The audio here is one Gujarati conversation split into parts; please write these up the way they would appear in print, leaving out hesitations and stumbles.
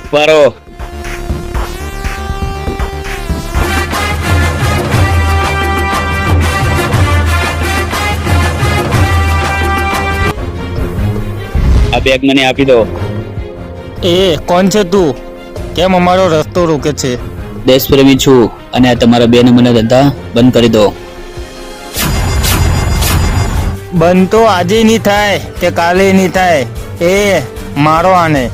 ઉપારો. આ બેગ મને આપી દો. એ કોણ છે તું? કેમ અમારો રસ્તો રોકે છે? દેશપ્રેમી છું અને આ તમારા બે નંબરના ધંધા બંધ કરી દો. બંધ તો આજે નહીં થાય કે કાલે નહીં થાય. એ મારો આને.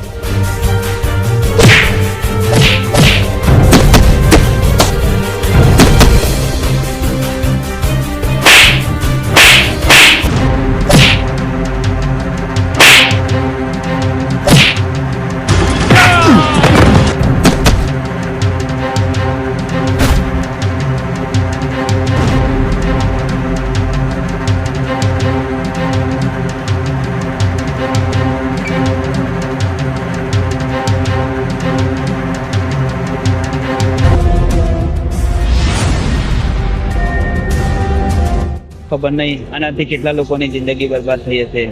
ખબર નહીં આનાથી કેટલા લોકોની જિંદગી બરબાદ થઈ હશે.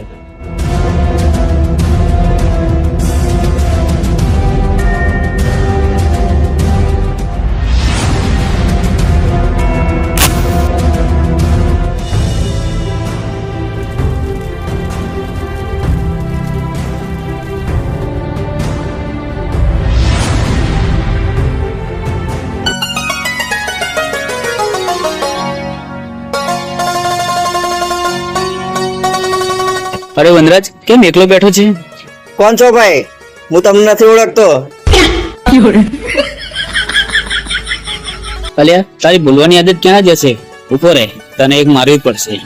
અરે વનરાજ, કેમ એકલો બેઠો છે? કોણ છો ભાઈ? હું તમને નથી ઓળખતો. અલ્યા, તારી બોલવાની આદત ક્યાં જશે? ઉભો રહે, તને એક મારવી પડશે.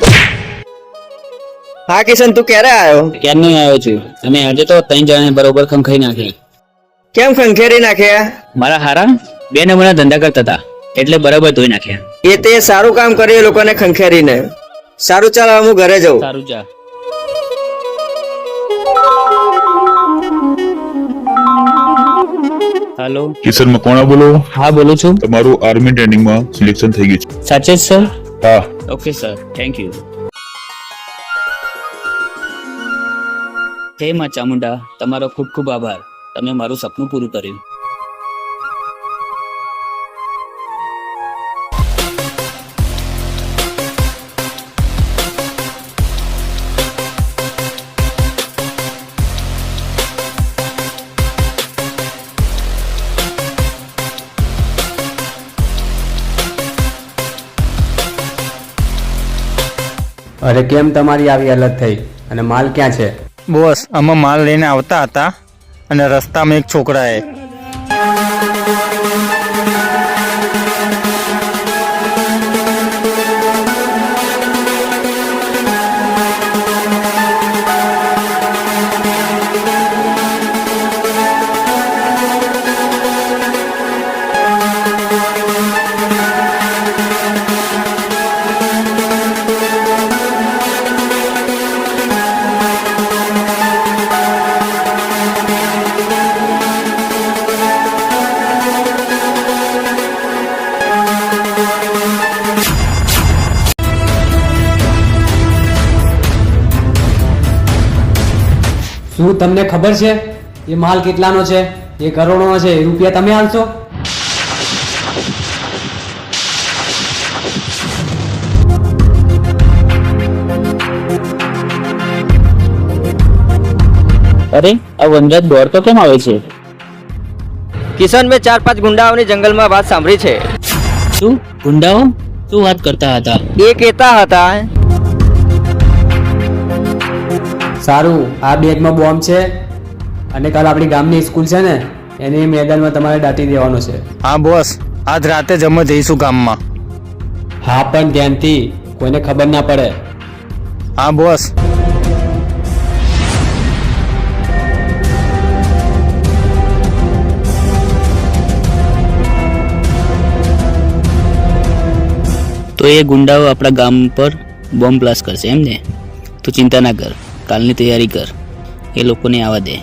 હા કિશન, તું ક્યારે આવ્યો? ક્યારનો આવ્યો છું અને આજે તો 3 જણાને બરોબર ખંખાઈ નાખી. કેમ ખંખેરી નાખ્યા? મારા હારા 2 નંબરના ધંધા કરતા હતા એટલે બરાબર ધોઈ નાખ્યા. એ તે સારું કામ કર્યું એ લોકોને ખંખેરીને. સારું, ચાલ હવે હું ઘરે જાઉં. સારું જા. હેલો કિશન મકવાણા બોલો. હા બોલું છું. તમારું આર્મી ટ્રેનિંગમાં સિલેક્શન થઈ ગયું છે. સાચે જ સર? હા. Okay sir, thank you. હે માં ચામુંડા, તમારો ખૂબ ખૂબ આભાર. તમે મારું સપનું પૂરું કર્યું. અરે કેમ તમારી આવી હાલત થઈ અને માલ ક્યાં છે? બોસ, અમે માલ લઈને આવતા હતા અને રસ્તામાં એક છોકરાએ શું તમને ખબર છે એ માલ કેટલાનો છે? એ કરોડોનો છે. એ રૂપિયા તમે આલશો? અરે આ વનરાજ દોડતો કેમ આવે છે? કિશન, મેં 4-5 ગુંડાઓની જંગલમાં વાત સાંભળી છે. શું ગુંડાઓ? શું વાત કરતા હતા? એ કહેતા હતા સારું, આ બેગમાં બોમ્બ છે અને કાલ આપણી ગામની સ્કૂલ છે ને એને મેદાનમાં તમારે દાટી દેવાનો છે. હા બોસ, આજ રાતે જ અમે જઈશું ગામમાં. હા, પણ ધ્યાનથી, કોઈને ખબર ના પડે. હા બોસ. તો એ ગુંડાઓ આપણા ગામ પર બોમ્બ બ્લાસ્ટ કરશે એમ ને? તું ચિંતા ના કર, કાલની તૈયારી કર. એ લોકોને આવવા દે.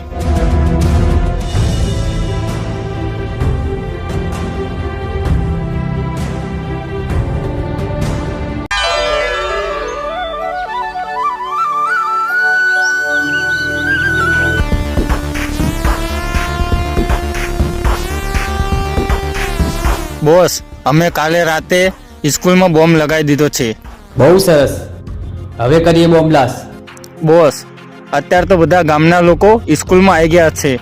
બોસ અમે કાલે રાતે સ્કૂલમાં બોમ્બ લગાવી દીધો છે. બહુ સરસ. હવે કરીએ બોમ્બ બ્લાસ્ટ. બોસ અત્યારે તો બધા ગામના લોકો સ્કૂલમાં આવી ગયા છે.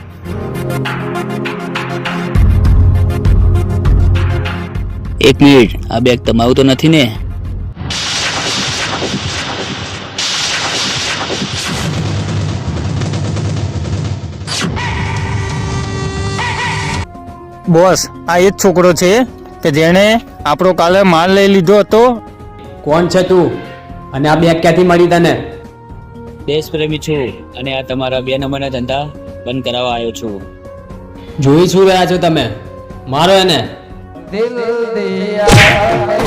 એક મિનિટ, આ બેગ તમારું તો નથી ને? બોસ આ એ જ છોકરો છે કે જેણે આપણો કાલે માલ લઈ લીધો હતો. કોણ છે તું અને આ બેગ ક્યાંથી મળી તને? દેશપ્રેમી છું અને આ તમારા 2 નંબરના ધંધા બંધ કરાવવા આવ્યો છું. જોઈ શું રહ્યા છો તમે? મારો એને. દિલ દિયા